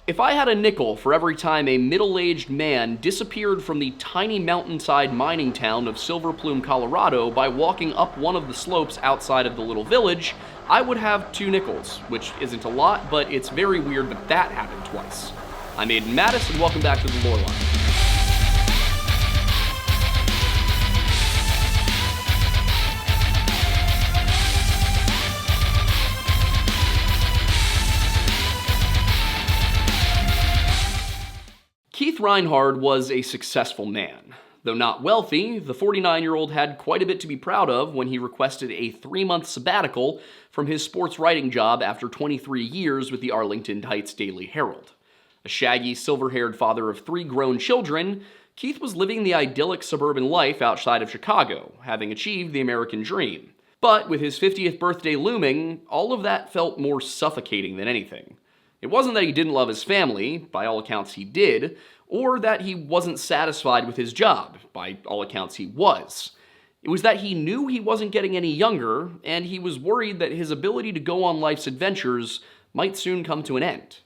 If I had a nickel for every time a middle-aged man disappeared from the tiny mountainside mining town of Silver Plume, Colorado by walking up one of the slopes outside of the little village, I would have 2 nickels, which isn't a lot, but it's very weird that happened twice. I'm Aiden Mattis, and welcome back to the Lore Line. Keith Reinhard was a successful man. Though not wealthy, the 49-year-old had quite a bit to be proud of when he requested a 3-month sabbatical from his sports writing job after 23 years with the Arlington Heights Daily Herald. A shaggy, silver-haired father of 3 grown children, Keith was living the idyllic suburban life outside of Chicago, having achieved the American dream. But with his 50th birthday looming, all of that felt more suffocating than anything. It wasn't that he didn't love his family, by all accounts he did, or that he wasn't satisfied with his job, by all accounts he was. It was that he knew he wasn't getting any younger, and he was worried that his ability to go on life's adventures might soon come to an end.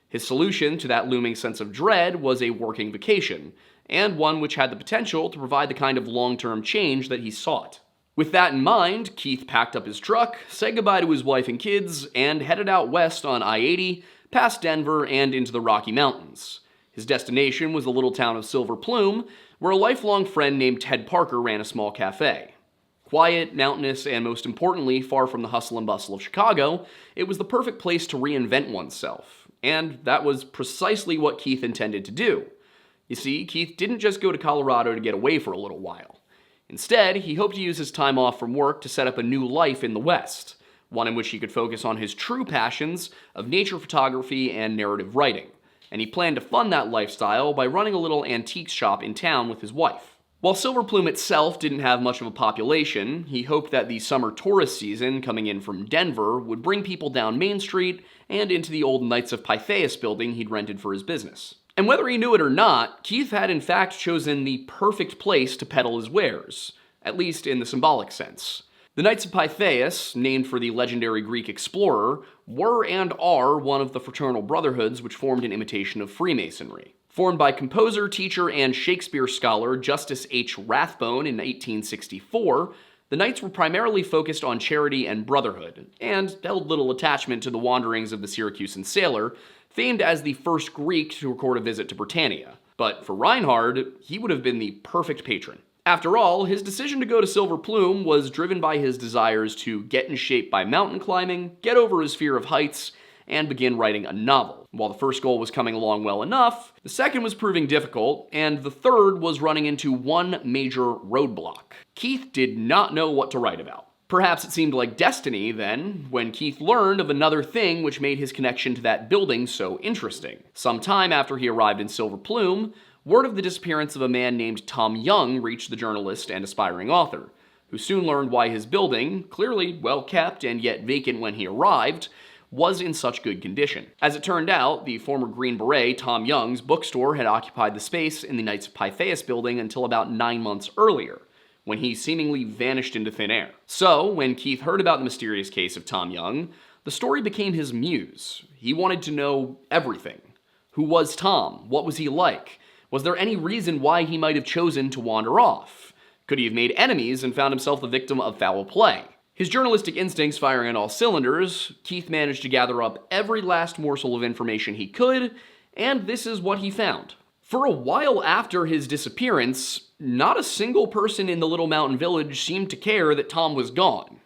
His solution to that looming sense of dread was a working vacation, and one which had the potential to provide the kind of long-term change that he sought. With that in mind, Keith packed up his truck, said goodbye to his wife and kids, and headed out west on I-80, past Denver and into the Rocky Mountains. His destination was the little town of Silver Plume, where a lifelong friend named Ted Parker ran a small cafe. Quiet, mountainous, and most importantly, far from the hustle and bustle of Chicago, it was the perfect place to reinvent oneself. And that was precisely what Keith intended to do. You see, Keith didn't just go to Colorado to get away for a little while. Instead, he hoped to use his time off from work to set up a new life in the West, one in which he could focus on his true passions of nature photography and narrative writing. And he planned to fund that lifestyle by running a little antiques shop in town with his wife. While Silver Plume itself didn't have much of a population, he hoped that the summer tourist season coming in from Denver would bring people down Main Street and into the old Knights of Pythias building he'd rented for his business. And whether he knew it or not, Keith had in fact chosen the perfect place to peddle his wares, at least in the symbolic sense. The Knights of Pythias, named for the legendary Greek explorer, were and are one of the fraternal brotherhoods which formed an imitation of Freemasonry. Formed by composer, teacher, and Shakespeare scholar Justus H. Rathbone in 1864, the Knights were primarily focused on charity and brotherhood, and held little attachment to the wanderings of the Syracusan sailor, famed as the first Greek to record a visit to Britannia. But for Reinhard, he would have been the perfect patron. After all, his decision to go to Silver Plume was driven by his desires to get in shape by mountain climbing, get over his fear of heights, and begin writing a novel. While the first goal was coming along well enough, the second was proving difficult, and the third was running into one major roadblock. Keith did not know what to write about. Perhaps it seemed like destiny, then, when Keith learned of another thing which made his connection to that building so interesting. Some time after he arrived in Silver Plume, word of the disappearance of a man named Tom Young reached the journalist and aspiring author, who soon learned why his building, clearly well-kept and yet vacant when he arrived, was in such good condition. As it turned out, the former Green Beret Tom Young's bookstore had occupied the space in the Knights of Pythias building until about 9 months earlier, when he seemingly vanished into thin air. So, when Keith heard about the mysterious case of Tom Young, the story became his muse. He wanted to know everything. Who was Tom? What was he like? Was there any reason why he might have chosen to wander off? Could he have made enemies and found himself the victim of foul play? His journalistic instincts firing on all cylinders, Keith managed to gather up every last morsel of information he could, and this is what he found. For a while after his disappearance, not a single person in the little mountain village seemed to care that Tom was gone.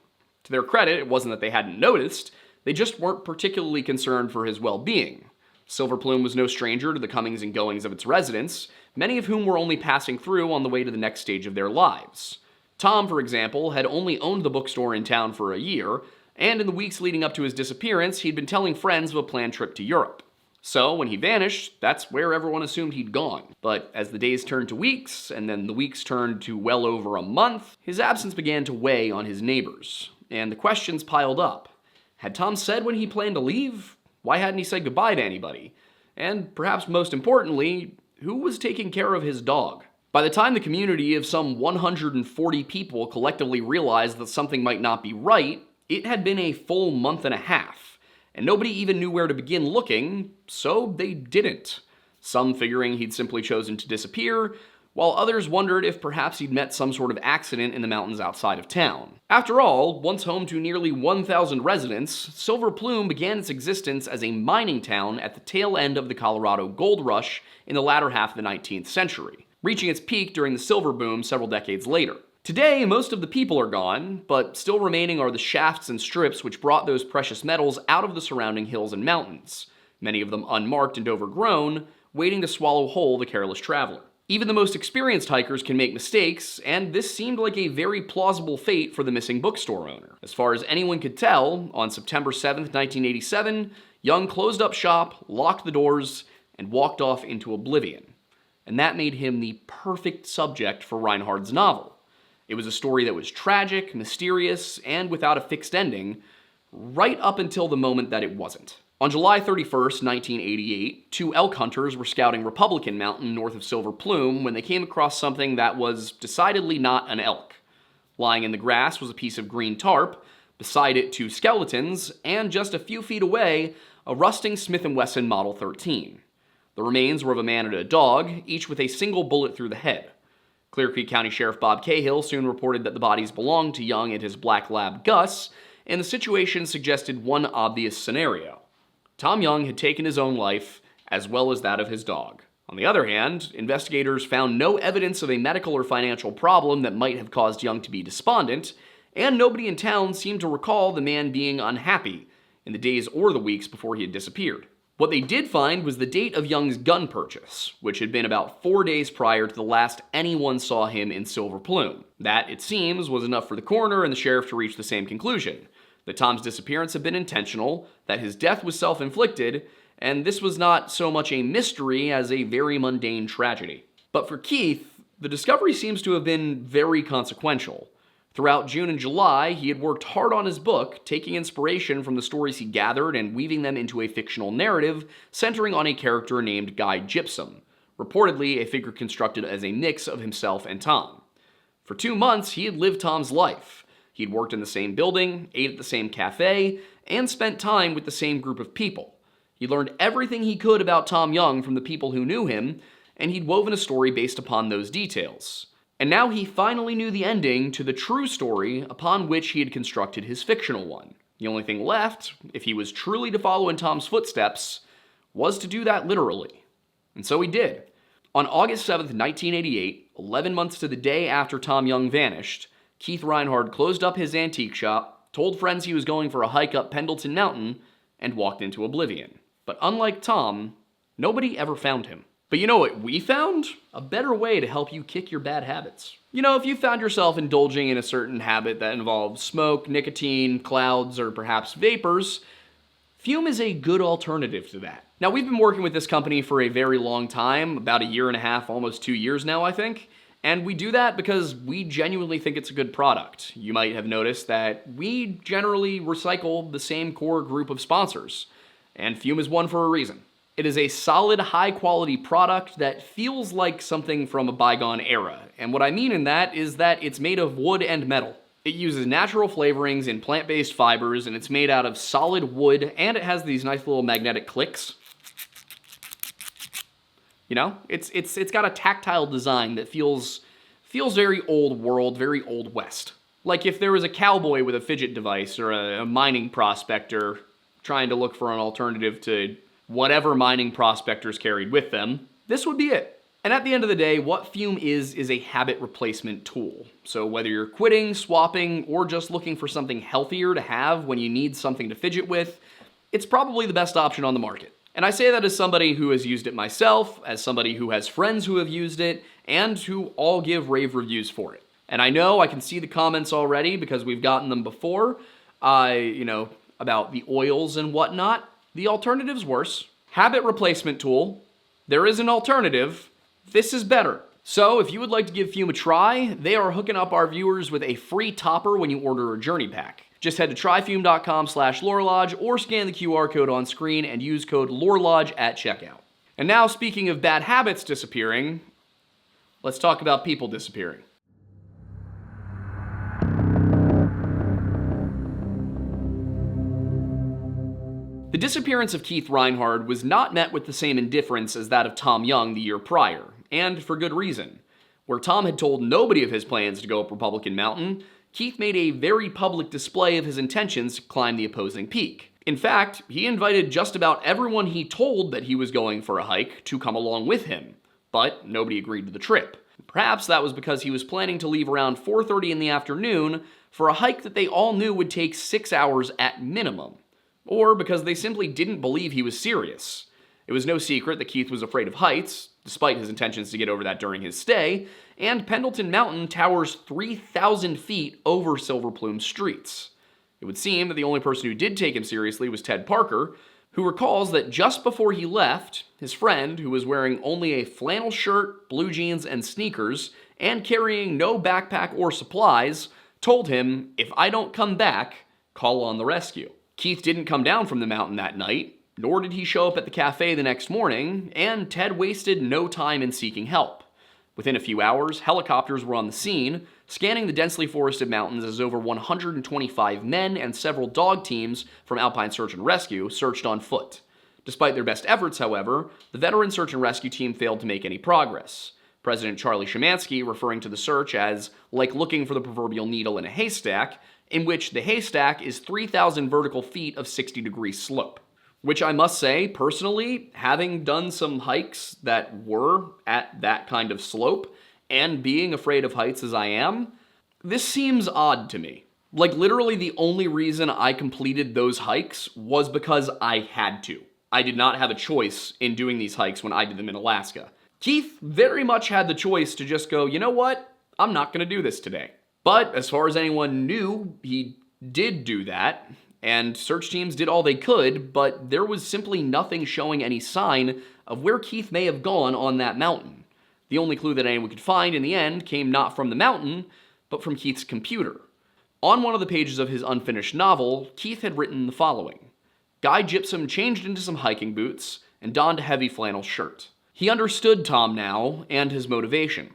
To their credit, it wasn't that they hadn't noticed, they just weren't particularly concerned for his well-being. Silver Plume was no stranger to the comings and goings of its residents, many of whom were only passing through on the way to the next stage of their lives. Tom, for example, had only owned the bookstore in town for a year, and in the weeks leading up to his disappearance, he'd been telling friends of a planned trip to Europe. So, when he vanished, that's where everyone assumed he'd gone. But as the days turned to weeks, and then the weeks turned to well over a month, his absence began to weigh on his neighbors, and the questions piled up. Had Tom said when he planned to leave? Why hadn't he said goodbye to anybody? And perhaps most importantly, who was taking care of his dog? By the time the community of some 140 people collectively realized that something might not be right, it had been a full month and a half. and nobody even knew where to begin looking, so they didn't. Some figuring he'd simply chosen to disappear, while others wondered if perhaps he'd met some sort of accident in the mountains outside of town. After all, once home to nearly 1,000 residents, Silver Plume began its existence as a mining town at the tail end of the Colorado Gold Rush in the latter half of the 19th century, reaching its peak during the silver boom several decades later. Today, most of the people are gone, but still remaining are the shafts and strips which brought those precious metals out of the surrounding hills and mountains, many of them unmarked and overgrown, waiting to swallow whole the careless traveler. Even the most experienced hikers can make mistakes, and this seemed like a very plausible fate for the missing bookstore owner. As far as anyone could tell, on September 7th, 1987, Young closed up shop, locked the doors, and walked off into oblivion. And that made him the perfect subject for Reinhard's novel. It was a story that was tragic, mysterious, and without a fixed ending, right up until the moment that it wasn't. On July 31st, 1988, two elk hunters were scouting Republican Mountain north of Silver Plume when they came across something that was decidedly not an elk. Lying in the grass was a piece of green tarp, beside it two skeletons, and just a few feet away, a rusting Smith & Wesson Model 13. The remains were of a man and a dog, each with a single bullet through the head. Clear Creek County Sheriff Bob Cahill soon reported that the bodies belonged to Young and his black lab Gus, and the situation suggested one obvious scenario. Tom Young had taken his own life, as well as that of his dog. On the other hand, investigators found no evidence of a medical or financial problem that might have caused Young to be despondent, and nobody in town seemed to recall the man being unhappy in the days or the weeks before he had disappeared. What they did find was the date of Young's gun purchase, which had been about 4 days prior to the last anyone saw him in Silver Plume. That, it seems, was enough for the coroner and the sheriff to reach the same conclusion: that Tom's disappearance had been intentional, that his death was self-inflicted, and this was not so much a mystery as a very mundane tragedy. But for Keith, the discovery seems to have been very consequential. Throughout June and July, he had worked hard on his book, taking inspiration from the stories he gathered and weaving them into a fictional narrative centering on a character named Guy Gypsum, reportedly a figure constructed as a mix of himself and Tom. For 2 months, he had lived Tom's life. He'd worked in the same building, ate at the same cafe, and spent time with the same group of people. He learned everything he could about Tom Young from the people who knew him, and he'd woven a story based upon those details. And now he finally knew the ending to the true story upon which he had constructed his fictional one. The only thing left, if he was truly to follow in Tom's footsteps, was to do that literally. And so he did. On August 7th, 1988, 11 months to the day after Tom Young vanished, Keith Reinhard closed up his antique shop, told friends he was going for a hike up Pendleton Mountain, and walked into oblivion. But unlike Tom, nobody ever found him. But you know what we found? A better way to help you kick your bad habits. You know, if you found yourself indulging in a certain habit that involves smoke, nicotine, clouds, or perhaps vapors, Fume is a good alternative to that. Now, we've been working with this company for a very long time, about 1.5 years, almost 2 years now, I think. And we do that because we genuinely think it's a good product. You might have noticed that we generally recycle the same core group of sponsors, and Fume is one for a reason. It is a solid, high-quality product that feels like something from a bygone era, and what I mean in that is that it's made of wood and metal. It uses natural flavorings and plant-based fibers, and it's made out of solid wood, and it has these nice little magnetic clicks. You know, it's got a tactile design that feels very old world, very old west. Like if there was a cowboy with a fidget device or a mining prospector trying to look for an alternative to whatever mining prospectors carried with them, this would be it. And at the end of the day, what Fume is a habit replacement tool. So whether you're quitting, swapping, or just looking for something healthier to have when you need something to fidget with, it's probably the best option on the market. And I say that as somebody who has used it myself, as somebody who has friends who have used it, and who all give rave reviews for it. And I know I can see the comments already because we've gotten them before, about the oils and whatnot. The alternative's worse. Habit replacement tool. There is an alternative. This is better. So if you would like to give Fume a try, they are hooking up our viewers with a free topper when you order a journey pack. Just head to tryfume.com/lorelodge or scan the QR code on screen and use code LORELODGE at checkout. And now, speaking of bad habits disappearing, let's talk about people disappearing. disappearance of Keith Reinhard was not met with the same indifference as that of Tom Young the year prior, and for good reason. Where Tom had told nobody of his plans to go up Republican Mountain, Keith made a very public display of his intentions to climb the opposing peak. In fact, he invited just about everyone he told that he was going for a hike to come along with him, but nobody agreed to the trip. Perhaps that was because he was planning to leave around 4:30 in the afternoon for a hike that they all knew would take 6 hours at minimum, or because they simply didn't believe he was serious. It was no secret that Keith was afraid of heights, despite his intentions to get over that during his stay, and Pendleton Mountain towers 3,000 feet over Silver Plume streets. It would seem that the only person who did take him seriously was Ted Parker, who recalls that just before he left, his friend, who was wearing only a flannel shirt, blue jeans, and sneakers, and carrying no backpack or supplies, told him, "If I don't come back, call on the rescue." Keith didn't come down from the mountain that night, nor did he show up at the cafe the next morning, and Ted wasted no time in seeking help. Within a few hours, helicopters were on the scene, scanning the densely forested mountains as over 125 men and several dog teams from Alpine Search and Rescue searched on foot. Despite their best efforts, however, the veteran search and rescue team failed to make any progress. President Charlie Szymanski referring to the search as like looking for the proverbial needle in a haystack, in which the haystack is 3,000 vertical feet of 60-degree slope. Which I must say, personally, having done some hikes that were at that kind of slope, and being afraid of heights as I am, this seems odd to me. Like, literally the only reason I completed those hikes was because I had to. I did not have a choice in doing these hikes when I did them in Alaska. Keith very much had the choice to just go, you know what? I'm not going to do this today. But as far as anyone knew, he did do that. And search teams did all they could, but there was simply nothing showing any sign of where Keith may have gone on that mountain. The only clue that anyone could find in the end came not from the mountain, but from Keith's computer. On one of the pages of his unfinished novel, Keith had written the following: Guy Gypsum changed into some hiking boots and donned a heavy flannel shirt. He understood Tom now and his motivation.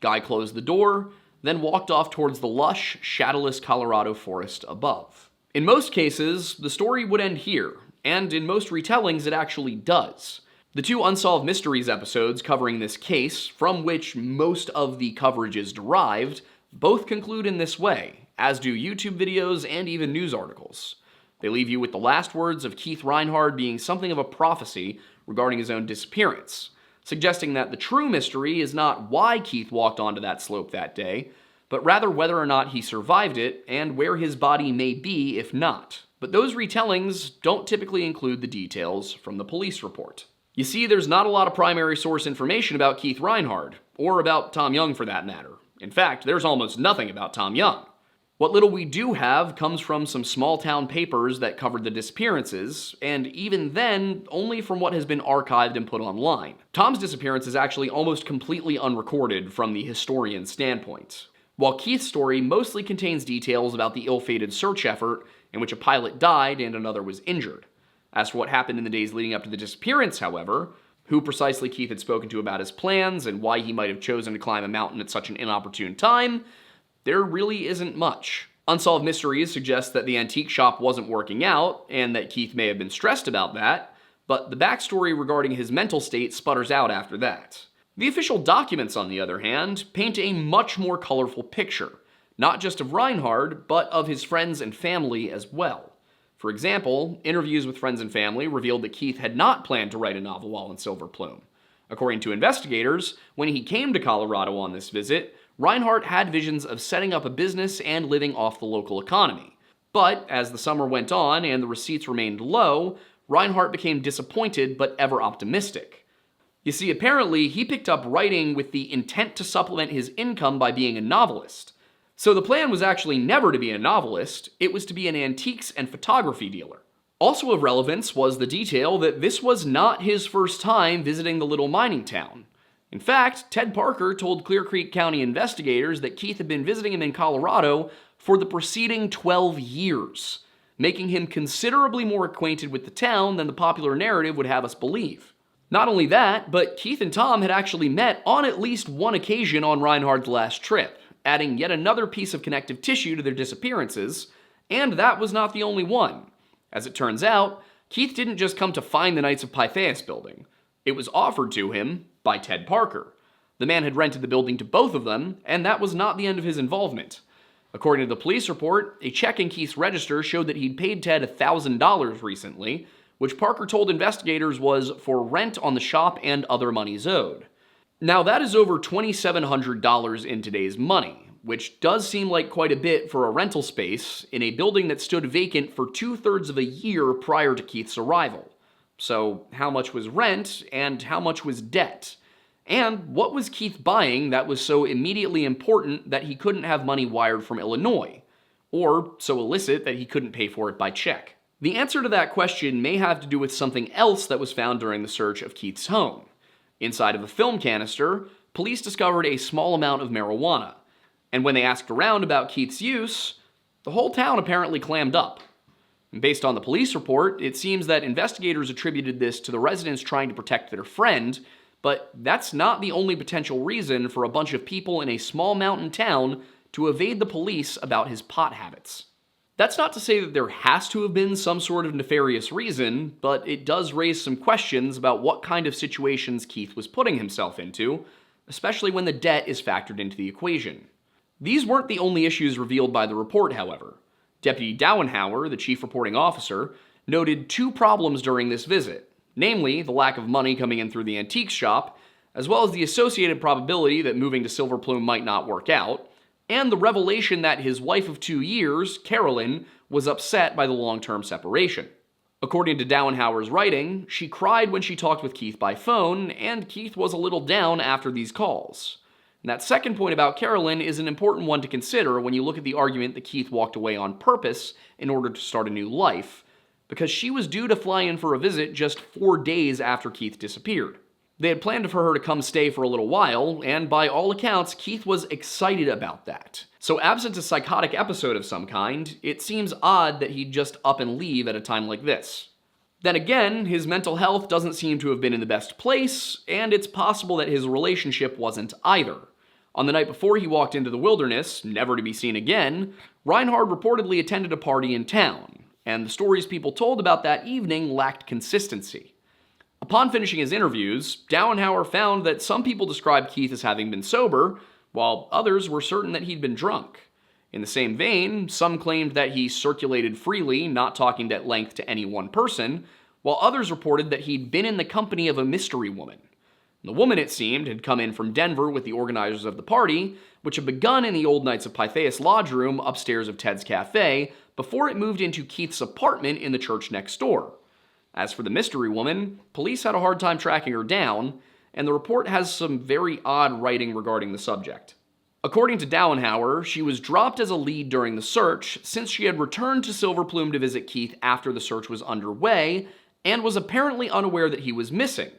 Guy closed the door, then walked off towards the lush, shadowless Colorado forest above. In most cases, the story would end here, and in most retellings it actually does. The two Unsolved Mysteries episodes covering this case, from which most of the coverage is derived, both conclude in this way, as do YouTube videos and even news articles. They leave you with the last words of Keith Reinhard being something of a prophecy regarding his own disappearance, suggesting that the true mystery is not why Keith walked onto that slope that day, but rather whether or not he survived it and where his body may be if not. But those retellings don't typically include the details from the police report. You see, there's not a lot of primary source information about Keith Reinhard, or about Tom Young for that matter. In fact, there's almost nothing about Tom Young. What little we do have comes from some small-town papers that covered the disappearances, and even then, only from what has been archived and put online. Tom's disappearance is actually almost completely unrecorded from the historian's standpoint, while Keith's story mostly contains details about the ill-fated search effort in which a pilot died and another was injured. As for what happened in the days leading up to the disappearance, however, who precisely Keith had spoken to about his plans and why he might have chosen to climb a mountain at such an inopportune time, there really isn't much. Unsolved Mysteries suggests that the antique shop wasn't working out, and that Keith may have been stressed about that, but the backstory regarding his mental state sputters out after that. The official documents, on the other hand, paint a much more colorful picture, not just of Reinhard, but of his friends and family as well. For example, interviews with friends and family revealed that Keith had not planned to write a novel while in Silver Plume. According to investigators, when he came to Colorado on this visit, Reinhard had visions of setting up a business and living off the local economy. But as the summer went on and the receipts remained low, Reinhard became disappointed but ever optimistic. You see, apparently, he picked up writing with the intent to supplement his income by being a novelist. So the plan was actually never to be a novelist, it was to be an antiques and photography dealer. Also of relevance was the detail that this was not his first time visiting the little mining town. In fact, Ted Parker told Clear Creek County investigators that Keith had been visiting him in Colorado for the preceding 12 years, making him considerably more acquainted with the town than the popular narrative would have us believe. Not only that, but Keith and Tom had actually met on at least one occasion on Reinhard's last trip, adding yet another piece of connective tissue to their disappearances, and that was not the only one. As it turns out, Keith didn't just come to find the Knights of Pythias building. It was offered to him by Ted Parker. The man had rented the building to both of them, and that was not the end of his involvement. According to the police report, a check in Keith's register showed that he'd paid Ted $1,000 recently, which Parker told investigators was for rent on the shop and other monies owed. Now that is over $2,700 in today's money, which does seem like quite a bit for a rental space in a building that stood vacant for 2/3 of a year prior to Keith's arrival. So how much was rent and how much was debt? And what was Keith buying that was so immediately important that he couldn't have money wired from Illinois? Or so illicit that he couldn't pay for it by check? The answer to that question may have to do with something else that was found during the search of Keith's home. Inside of a film canister, police discovered a small amount of marijuana. And when they asked around about Keith's use, the whole town apparently clammed up. And based on the police report, it seems that investigators attributed this to the residents trying to protect their friend, but that's not the only potential reason for a bunch of people in a small mountain town to evade the police about his pot habits. That's not to say that there has to have been some sort of nefarious reason, but it does raise some questions about what kind of situations Keith was putting himself into, especially when the debt is factored into the equation. These weren't the only issues revealed by the report, however. Deputy Dauenhauer, the chief reporting officer, noted 2 problems during this visit, namely the lack of money coming in through the antique shop, as well as the associated probability that moving to Silver Plume might not work out, and the revelation that his wife of 2 years, Carolyn, was upset by the long-term separation. According to Dauenhauer's writing, she cried when she talked with Keith by phone, and Keith was a little down after these calls. And that second point about Carolyn is an important one to consider when you look at the argument that Keith walked away on purpose in order to start a new life, because she was due to fly in for a visit just 4 days after Keith disappeared. They had planned for her to come stay for a little while, and by all accounts, Keith was excited about that. So absent a psychotic episode of some kind, it seems odd that he'd just up and leave at a time like this. Then again, his mental health doesn't seem to have been in the best place, and it's possible that his relationship wasn't either. On the night before he walked into the wilderness, never to be seen again, Reinhard reportedly attended a party in town, and the stories people told about that evening lacked consistency. Upon finishing his interviews, Dauenhauer found that some people described Keith as having been sober, while others were certain that he'd been drunk. In the same vein, some claimed that he circulated freely, not talking at length to any one person, while others reported that he'd been in the company of a mystery woman. The woman, it seemed, had come in from Denver with the organizers of the party, which had begun in the old Knights of Pythias lodge room upstairs of Ted's Cafe, before it moved into Keith's apartment in the church next door. As for the mystery woman, police had a hard time tracking her down, and the report has some very odd writing regarding the subject. According to Dauenhauer, she was dropped as a lead during the search since she had returned to Silver Plume to visit Keith after the search was underway, and was apparently unaware that he was missing.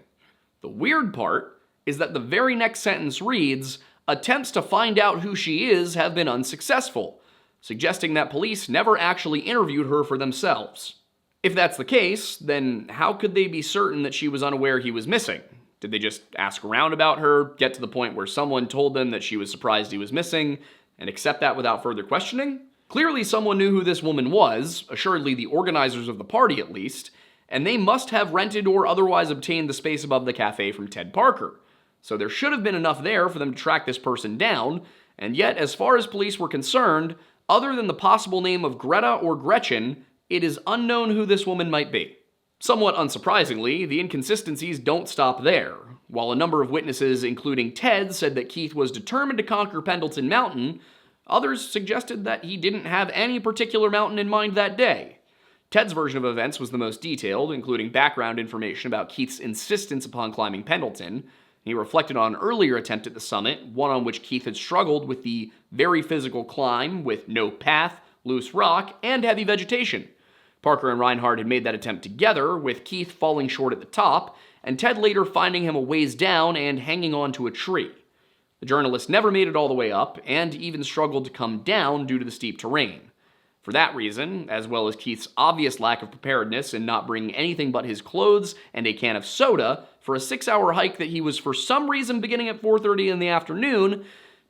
The weird part is that the very next sentence reads, "Attempts to find out who she is have been unsuccessful," suggesting that police never actually interviewed her for themselves. If that's the case, then how could they be certain that she was unaware he was missing? Did they just ask around about her, get to the point where someone told them that she was surprised he was missing, and accept that without further questioning? Clearly someone knew who this woman was, assuredly the organizers of the party at least, and they must have rented or otherwise obtained the space above the cafe from Ted Parker. So there should have been enough there for them to track this person down, and yet as far as police were concerned, other than the possible name of Greta or Gretchen, it is unknown who this woman might be. Somewhat unsurprisingly, the inconsistencies don't stop there. While a number of witnesses, including Ted, said that Keith was determined to conquer Pendleton Mountain, others suggested that he didn't have any particular mountain in mind that day. Ted's version of events was the most detailed, including background information about Keith's insistence upon climbing Pendleton. He reflected on an earlier attempt at the summit, one on which Keith had struggled with the very physical climb with no path, loose rock, and heavy vegetation. Parker and Reinhard had made that attempt together, with Keith falling short at the top, and Ted later finding him a ways down and hanging onto a tree. The journalist never made it all the way up, and even struggled to come down due to the steep terrain. For that reason, as well as Keith's obvious lack of preparedness in not bringing anything but his clothes and a can of soda for a 6-hour hike that he was for some reason beginning at 4:30 in the afternoon,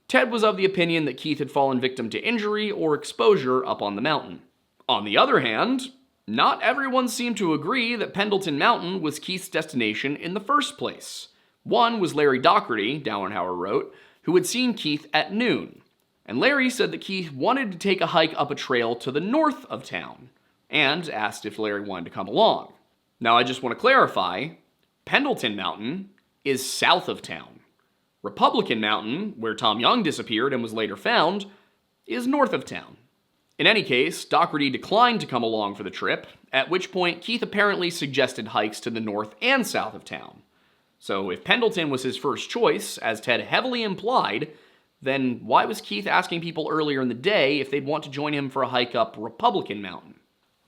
Ted was of the opinion that Keith had fallen victim to injury or exposure up on the mountain. On the other hand, not everyone seemed to agree that Pendleton Mountain was Keith's destination in the first place. One was Larry Docherty, Dowenhauer wrote, who had seen Keith at noon. And Larry said that Keith wanted to take a hike up a trail to the north of town, and asked if Larry wanted to come along. Now I just want to clarify, Pendleton Mountain is south of town. Republican Mountain, where Tom Young disappeared and was later found, is north of town. In any case, Docherty declined to come along for the trip, at which point Keith apparently suggested hikes to the north and south of town. So if Pendleton was his first choice, as Ted heavily implied, then why was Keith asking people earlier in the day if they'd want to join him for a hike up Republican Mountain?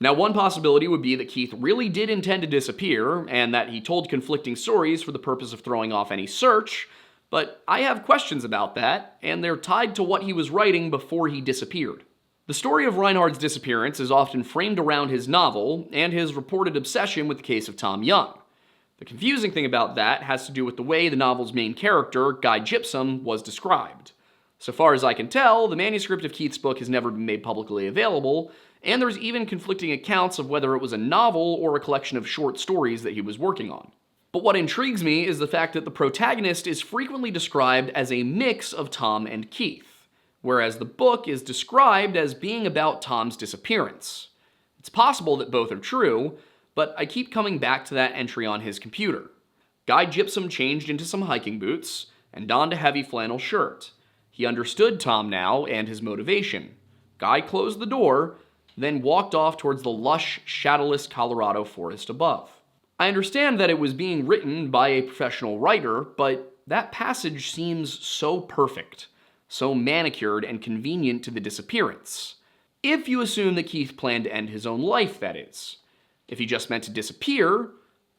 Now, one possibility would be that Keith really did intend to disappear, and that he told conflicting stories for the purpose of throwing off any search, but I have questions about that, and they're tied to what he was writing before he disappeared. The story of Reinhard's disappearance is often framed around his novel and his reported obsession with the case of Tom Young. The confusing thing about that has to do with the way the novel's main character, Guy Gypsum, was described. So far as I can tell, the manuscript of Keith's book has never been made publicly available, and there's even conflicting accounts of whether it was a novel or a collection of short stories that he was working on. But what intrigues me is the fact that the protagonist is frequently described as a mix of Tom and Keith, whereas the book is described as being about Tom's disappearance. It's possible that both are true, but I keep coming back to that entry on his computer. Guy Gypsum changed into some hiking boots and donned a heavy flannel shirt. He understood Tom now and his motivation. Guy closed the door, then walked off towards the lush, shadowless Colorado forest above. I understand that it was being written by a professional writer, but that passage seems so perfect, so manicured and convenient to the disappearance. If you assume that Keith planned to end his own life, that is. If he just meant to disappear,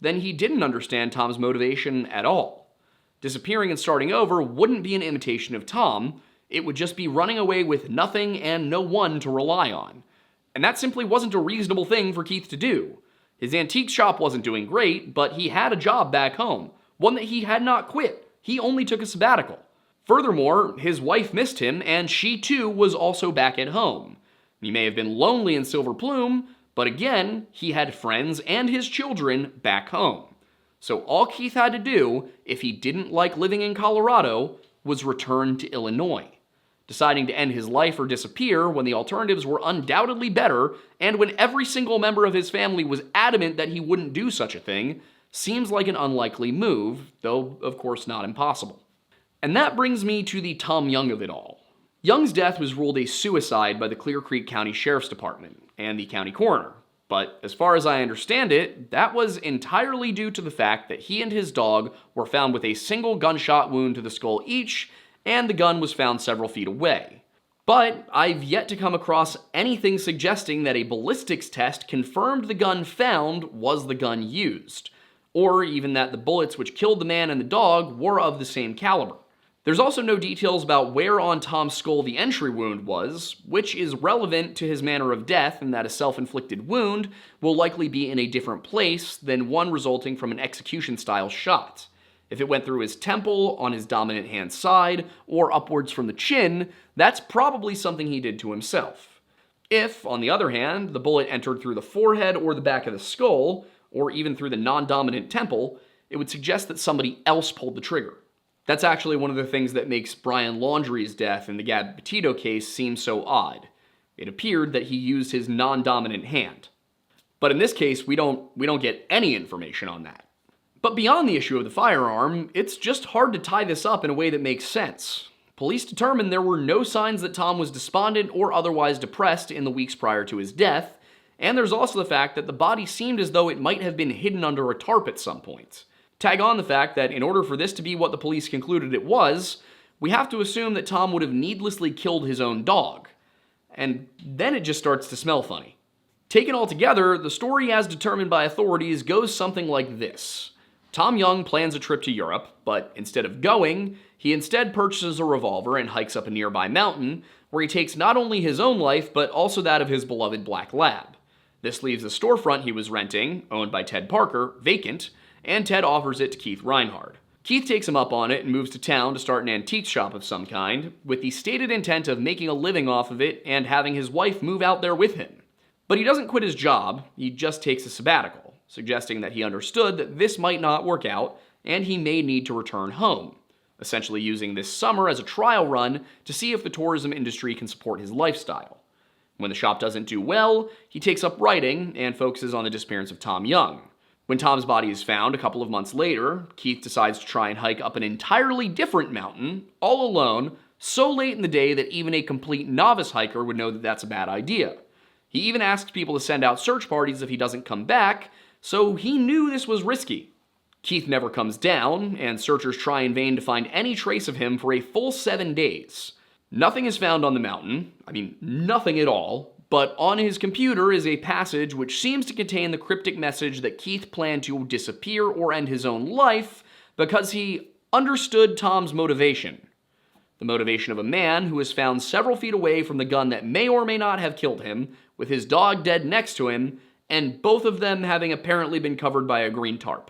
then he didn't understand Tom's motivation at all. Disappearing and starting over wouldn't be an imitation of Tom, it would just be running away with nothing and no one to rely on. And that simply wasn't a reasonable thing for Keith to do. His antique shop wasn't doing great, but he had a job back home, one that he had not quit. He only took a sabbatical. Furthermore, his wife missed him, and she too was also back at home. He may have been lonely in Silver Plume, but again, he had friends and his children back home. So all Keith had to do, if he didn't like living in Colorado, was return to Illinois. Deciding to end his life or disappear when the alternatives were undoubtedly better, and when every single member of his family was adamant that he wouldn't do such a thing, seems like an unlikely move, though of course not impossible. And that brings me to the Tom Young of it all. Young's death was ruled a suicide by the Clear Creek County Sheriff's Department and the county coroner. But as far as I understand it, that was entirely due to the fact that he and his dog were found with a single gunshot wound to the skull each, and the gun was found several feet away. But I've yet to come across anything suggesting that a ballistics test confirmed the gun found was the gun used, or even that the bullets which killed the man and the dog were of the same caliber. There's also no details about where on Tom's skull the entry wound was, which is relevant to his manner of death in that a self-inflicted wound will likely be in a different place than one resulting from an execution-style shot. If it went through his temple, on his dominant hand side, or upwards from the chin, that's probably something he did to himself. If, on the other hand, the bullet entered through the forehead or the back of the skull, or even through the non-dominant temple, it would suggest that somebody else pulled the trigger. That's actually one of the things that makes Brian Laundrie's death in the Gad Petito case seem so odd. It appeared that he used his non-dominant hand. But in this case, we don't get any information on that. But beyond the issue of the firearm, it's just hard to tie this up in a way that makes sense. Police determined there were no signs that Tom was despondent or otherwise depressed in the weeks prior to his death, and there's also the fact that the body seemed as though it might have been hidden under a tarp at some point. Tag on the fact that in order for this to be what the police concluded it was, we have to assume that Tom would have needlessly killed his own dog. And then it just starts to smell funny. Taken all together, the story as determined by authorities goes something like this. Tom Young plans a trip to Europe, but instead of going, he instead purchases a revolver and hikes up a nearby mountain, where he takes not only his own life, but also that of his beloved black lab. This leaves the storefront he was renting, owned by Ted Parker, vacant, and Ted offers it to Keith Reinhard. Keith takes him up on it and moves to town to start an antique shop of some kind, with the stated intent of making a living off of it and having his wife move out there with him. But he doesn't quit his job, he just takes a sabbatical, suggesting that he understood that this might not work out and he may need to return home, essentially using this summer as a trial run to see if the tourism industry can support his lifestyle. When the shop doesn't do well, he takes up writing and focuses on the disappearance of Tom Young. When Tom's body is found a couple of months later, Keith decides to try and hike up an entirely different mountain, all alone, so late in the day that even a complete novice hiker would know that that's a bad idea. He even asks people to send out search parties if he doesn't come back, so he knew this was risky. Keith never comes down, and searchers try in vain to find any trace of him for a full 7 days. Nothing is found on the mountain, nothing at all, but on his computer is a passage which seems to contain the cryptic message that Keith planned to disappear or end his own life because he understood Tom's motivation. The motivation of a man who was found several feet away from the gun that may or may not have killed him, with his dog dead next to him, and both of them having apparently been covered by a green tarp.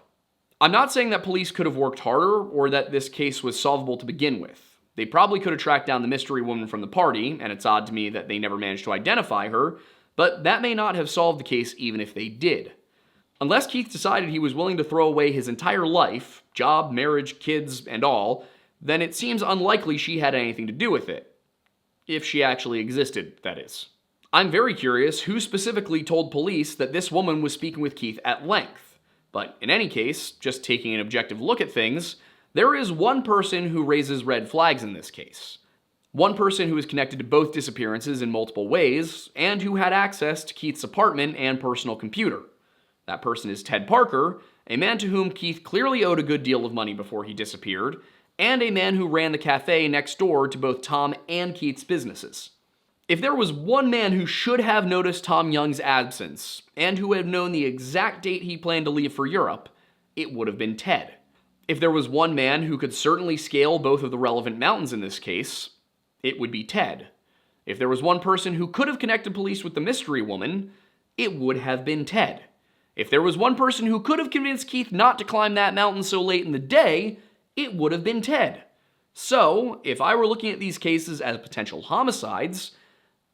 I'm not saying that police could have worked harder or that this case was solvable to begin with. They probably could have tracked down the mystery woman from the party, and it's odd to me that they never managed to identify her, but that may not have solved the case even if they did. Unless Keith decided he was willing to throw away his entire life, job, marriage, kids, and all, then it seems unlikely she had anything to do with it. If she actually existed, that is. I'm very curious who specifically told police that this woman was speaking with Keith at length. But in any case, just taking an objective look at things, there is one person who raises red flags in this case. One person who is connected to both disappearances in multiple ways, and who had access to Keith's apartment and personal computer. That person is Ted Parker, a man to whom Keith clearly owed a good deal of money before he disappeared, and a man who ran the cafe next door to both Tom and Keith's businesses. If there was one man who should have noticed Tom Young's absence, and who had known the exact date he planned to leave for Europe, it would have been Ted. If there was one man who could certainly scale both of the relevant mountains in this case, it would be Ted. If there was one person who could have connected police with the mystery woman, it would have been Ted. If there was one person who could have convinced Keith not to climb that mountain so late in the day, it would have been Ted. So, if I were looking at these cases as potential homicides,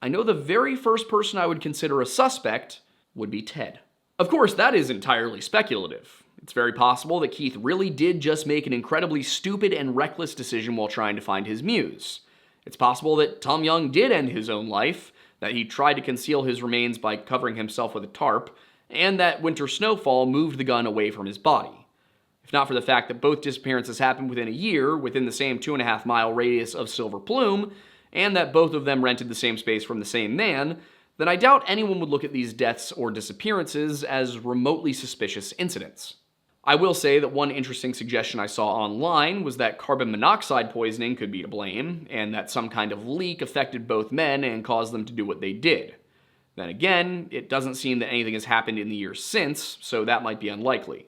I know the very first person I would consider a suspect would be Ted. Of course, that is entirely speculative. It's very possible that Keith really did just make an incredibly stupid and reckless decision while trying to find his muse. It's possible that Tom Young did end his own life, that he tried to conceal his remains by covering himself with a tarp, and that winter snowfall moved the gun away from his body. If not for the fact that both disappearances happened within a year, within the same 2.5-mile radius of Silver Plume, and that both of them rented the same space from the same man, then I doubt anyone would look at these deaths or disappearances as remotely suspicious incidents. I will say that one interesting suggestion I saw online was that carbon monoxide poisoning could be to blame, and that some kind of leak affected both men and caused them to do what they did. Then again, it doesn't seem that anything has happened in the years since, so that might be unlikely.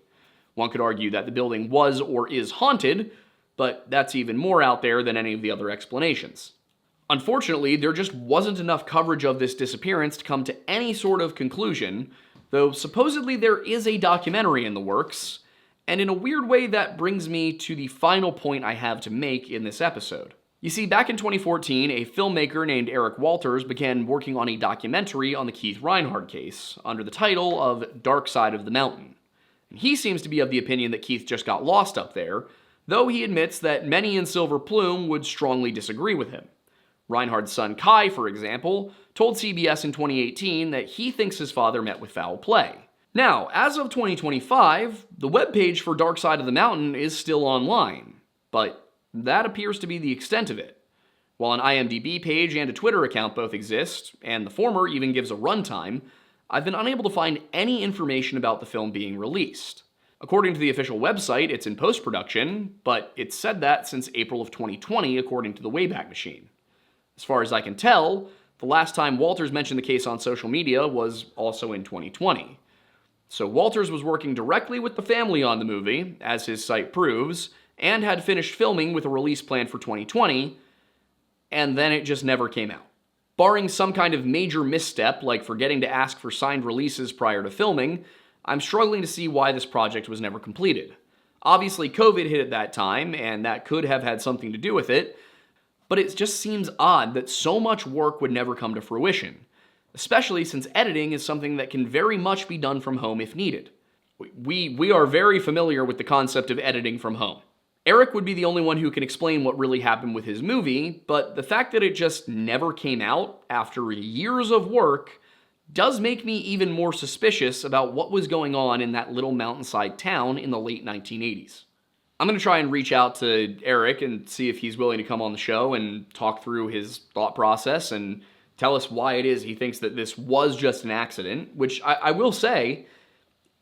One could argue that the building was or is haunted, but that's even more out there than any of the other explanations. Unfortunately, there just wasn't enough coverage of this disappearance to come to any sort of conclusion, though supposedly there is a documentary in the works, and in a weird way that brings me to the final point I have to make in this episode. You see, back in 2014, a filmmaker named Eric Walters began working on a documentary on the Keith Reinhard case, under the title of Dark Side of the Mountain. And he seems to be of the opinion that Keith just got lost up there, though he admits that many in Silver Plume would strongly disagree with him. Reinhard's son Kai, for example, told CBS in 2018 that he thinks his father met with foul play. Now, as of 2025, the webpage for Dark Side of the Mountain is still online, but that appears to be the extent of it. While an IMDb page and a Twitter account both exist, and the former even gives a runtime, I've been unable to find any information about the film being released. According to the official website, it's in post-production, but it's said that since April of 2020, according to the Wayback Machine. As far as I can tell, the last time Walters mentioned the case on social media was also in 2020. So Walters was working directly with the family on the movie, as his site proves, and had finished filming with a release planned for 2020, and then it just never came out. Barring some kind of major misstep, like forgetting to ask for signed releases prior to filming, I'm struggling to see why this project was never completed. Obviously, COVID hit at that time, and that could have had something to do with it, but it just seems odd that so much work would never come to fruition, especially since editing is something that can very much be done from home if needed. We are very familiar with the concept of editing from home. Eric would be the only one who can explain what really happened with his movie, but the fact that it just never came out after years of work does make me even more suspicious about what was going on in that little mountainside town in the late 1980s. I'm going to try and reach out to Eric and see if he's willing to come on the show and talk through his thought process and tell us why it is he thinks that this was just an accident, which I will say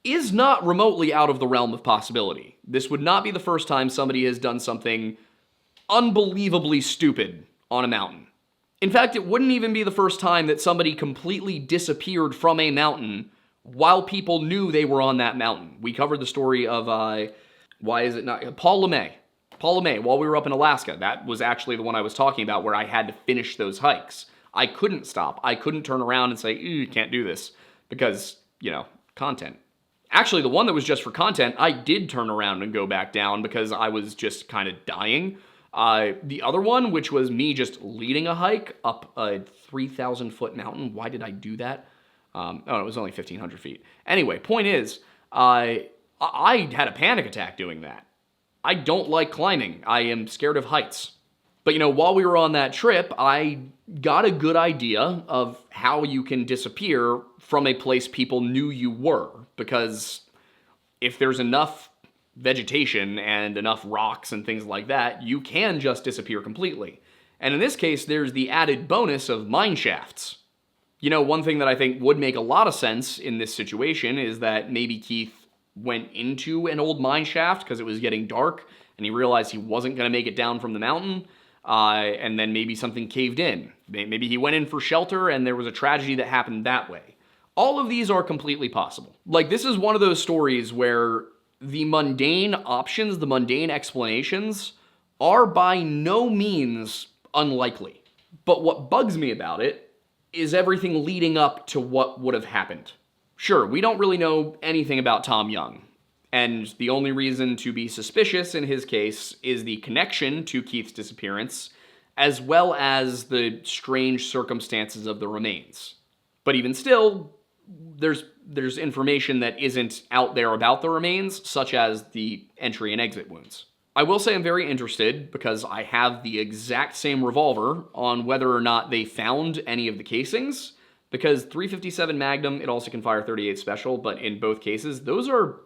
is not remotely out of the realm of possibility. This would not be the first time somebody has done something unbelievably stupid on a mountain. In fact, it wouldn't even be the first time that somebody completely disappeared from a mountain while people knew they were on that mountain. We covered the story of, Paul LeMay. Paul LeMay, while we were up in Alaska. That was actually the one I was talking about where I had to finish those hikes. I couldn't stop. I couldn't turn around and say, you can't do this, because, content. Actually, the one that was just for content, I did turn around and go back down because I was just kind of dying. The other one, which was me just leading a hike up a 3,000-foot mountain. Why did I do that? It was only 1,500 feet. Anyway, point is, I had a panic attack doing that. I don't like climbing. I am scared of heights. But, while we were on that trip, I got a good idea of how you can disappear from a place people knew you were. Because if there's enough vegetation and enough rocks and things like that, you can just disappear completely. And in this case, there's the added bonus of mine shafts. One thing that I think would make a lot of sense in this situation is that maybe Keith went into an old mine shaft because it was getting dark and he realized he wasn't going to make it down from the mountain. And then maybe something caved in. Maybe he went in for shelter and there was a tragedy that happened that way. All of these are completely possible. This is one of those stories where the mundane options, the mundane explanations, are by no means unlikely. But what bugs me about it is everything leading up to what would have happened. Sure, we don't really know anything about Tom Young, and the only reason to be suspicious in his case is the connection to Keith's disappearance, as well as the strange circumstances of the remains. But even still, there's information that isn't out there about the remains, such as the entry and exit wounds. I will say I'm very interested, because I have the exact same revolver, on whether or not they found any of the casings, because .357 Magnum, it also can fire .38 Special, but in both cases, those are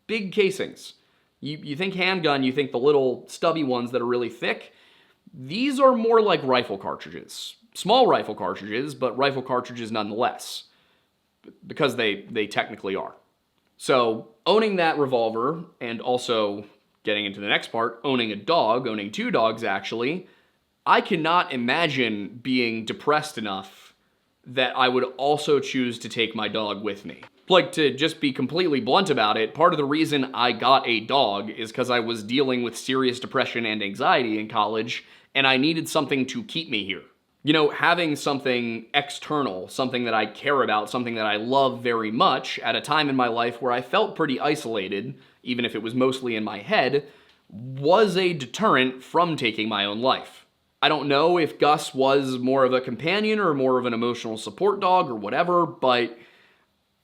big casings. You think handgun, you think the little stubby ones that are really thick. These are more like rifle cartridges. Small rifle cartridges, but rifle cartridges nonetheless. Because they technically are. So, owning that revolver, and also, getting into the next part, owning a dog, owning two dogs actually, I cannot imagine being depressed enough that I would also choose to take my dog with me. To just be completely blunt about it, part of the reason I got a dog is because I was dealing with serious depression and anxiety in college, and I needed something to keep me here. Having something external, something that I care about, something that I love very much, at a time in my life where I felt pretty isolated, even if it was mostly in my head, was a deterrent from taking my own life. I don't know if Gus was more of a companion or more of an emotional support dog or whatever, but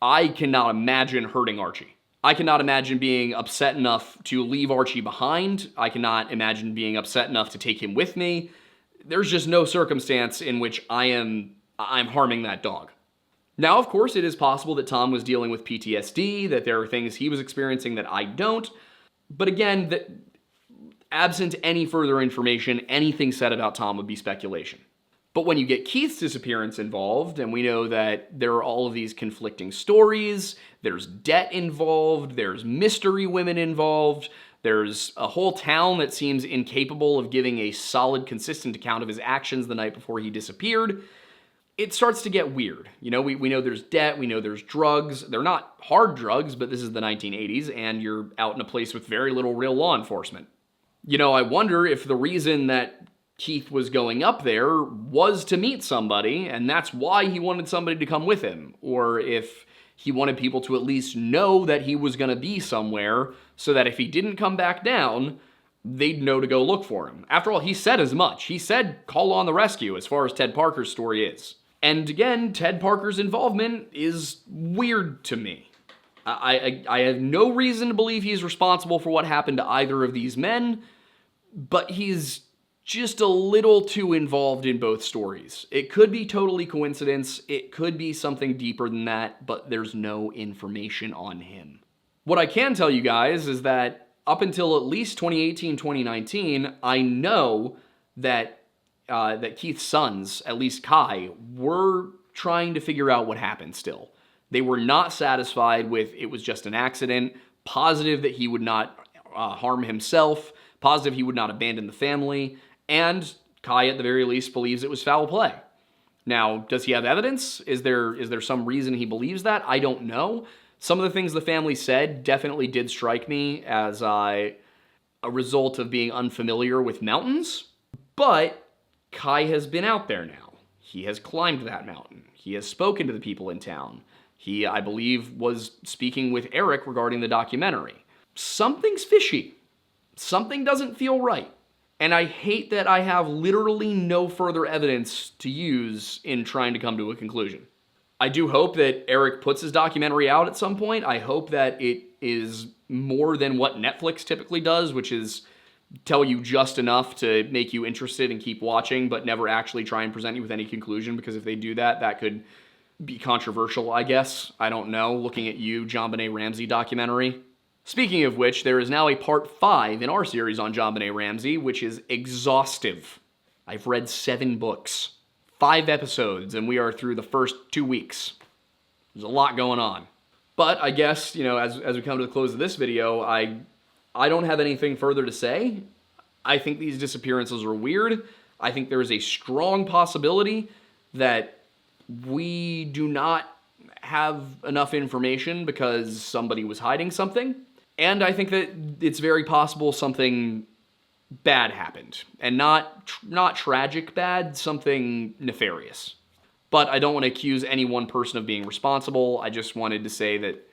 I cannot imagine hurting Archie. I cannot imagine being upset enough to leave Archie behind. I cannot imagine being upset enough to take him with me. There's just no circumstance in which I'm harming that dog. Now, of course, it is possible that Tom was dealing with PTSD, that there are things he was experiencing that I don't. But again, absent any further information, anything said about Tom would be speculation. But when you get Keith's disappearance involved, and we know that there are all of these conflicting stories, there's debt involved, there's mystery women involved, there's a whole town that seems incapable of giving a solid, consistent account of his actions the night before he disappeared, it starts to get weird. We know there's debt, we know there's drugs. They're not hard drugs, but this is the 1980s, and you're out in a place with very little real law enforcement. I wonder if the reason that Keith was going up there was to meet somebody, and that's why he wanted somebody to come with him, or if he wanted people to at least know that he was going to be somewhere, so that if he didn't come back down, they'd know to go look for him. After all, he said as much. He said, call on the rescue, as far as Ted Parker's story is. And again, Ted Parker's involvement is weird to me. I have no reason to believe he's responsible for what happened to either of these men, but he's just a little too involved in both stories. It could be totally coincidence, it could be something deeper than that, but there's no information on him. What I can tell you guys is that up until at least 2018, 2019, I know that Keith's sons, at least Kai, were trying to figure out what happened still. They were not satisfied with it was just an accident, positive that he would not harm himself, positive he would not abandon the family, and Kai at the very least believes it was foul play. Now, does he have evidence? Is there some reason he believes that? I don't know. Some of the things the family said definitely did strike me as a result of being unfamiliar with mountains, but Kai has been out there now. He has climbed that mountain. He has spoken to the people in town. He, I believe, was speaking with Eric regarding the documentary. Something's fishy. Something doesn't feel right. And I hate that I have literally no further evidence to use in trying to come to a conclusion. I do hope that Eric puts his documentary out at some point. I hope that it is more than what Netflix typically does, which is tell you just enough to make you interested and keep watching, but never actually try and present you with any conclusion, because if they do that, that could be controversial, I guess. I don't know. Looking at you, JonBenet Ramsey documentary. Speaking of which, there is now a part 5 in our series on JonBenet Ramsey, which is exhaustive. I've read 7 books, 5 episodes, and we are through the first 2 weeks. There's a lot going on. But I guess, as we come to the close of this video, I don't have anything further to say. I think these disappearances are weird. I think there is a strong possibility that we do not have enough information because somebody was hiding something. And I think that it's very possible something bad happened. And not tragic bad, something nefarious. But I don't want to accuse any one person of being responsible. I just wanted to say that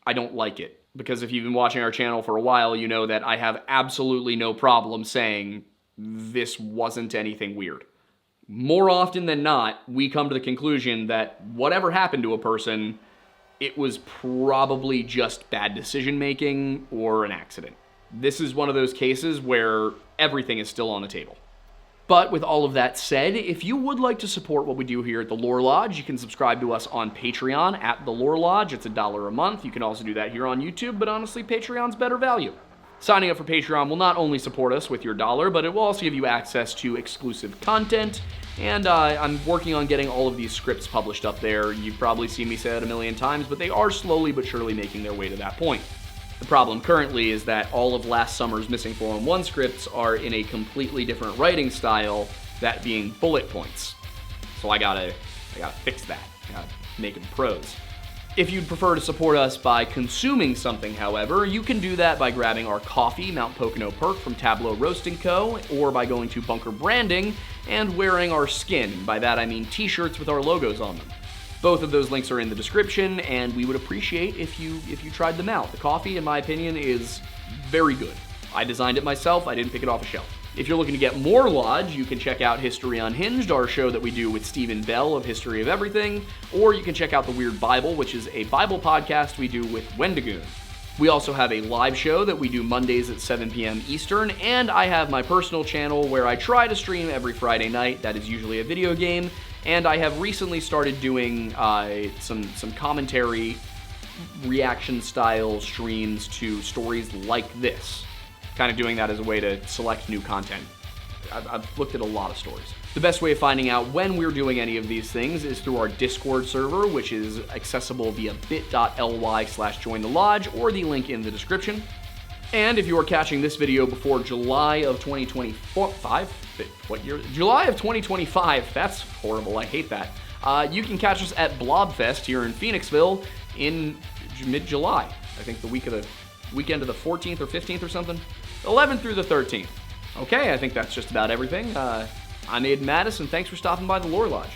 I don't like it. Because if you've been watching our channel for a while, you know that I have absolutely no problem saying this wasn't anything weird. More often than not, we come to the conclusion that whatever happened to a person, it was probably just bad decision-making or an accident. This is one of those cases where everything is still on the table. But with all of that said, if you would like to support what we do here at the Lore Lodge, you can subscribe to us on Patreon at the Lore Lodge. It's $1 a month. You can also do that here on YouTube, but honestly, Patreon's better value. Signing up for Patreon will not only support us with your dollar, but it will also give you access to exclusive content, and I'm working on getting all of these scripts published up there. You've probably seen me say that a million times, but they are slowly but surely making their way to that point. The problem currently is that all of last summer's Missing 411 scripts are in a completely different writing style, that being bullet points. So I gotta fix that. I gotta make them prose. If you'd prefer to support us by consuming something, however, you can do that by grabbing our coffee, Mount Pocono Perk from Tableau Roasting Co., or by going to Bunker Branding and wearing our skin. By that I mean t-shirts with our logos on them. Both of those links are in the description, and we would appreciate if you tried them out. The coffee, in my opinion, is very good. I designed it myself, I didn't pick it off a shelf. If you're looking to get more Lodge, you can check out History Unhinged, our show that we do with Stephen Bell of History of Everything, or you can check out The Weird Bible, which is a Bible podcast we do with Wendigoon. We also have a live show that we do Mondays at 7 p.m. Eastern, and I have my personal channel where I try to stream every Friday night. That is usually a video game, and I have recently started doing some commentary, reaction-style streams to stories like this. Kind of doing that as a way to select new content. I've looked at a lot of stories. The best way of finding out when we're doing any of these things is through our Discord server, which is accessible via bit.ly/jointhelodge or the link in the description. And if you are catching this video before July of 2025, what year? July of 2025, that's horrible, I hate that. You can catch us at Blobfest here in Phoenixville in mid-July. I think the weekend of the 14th or 15th or something. 11th through the 13th. Okay, I think that's just about everything. I'm Aiden Mattis, and thanks for stopping by the Lore Lodge.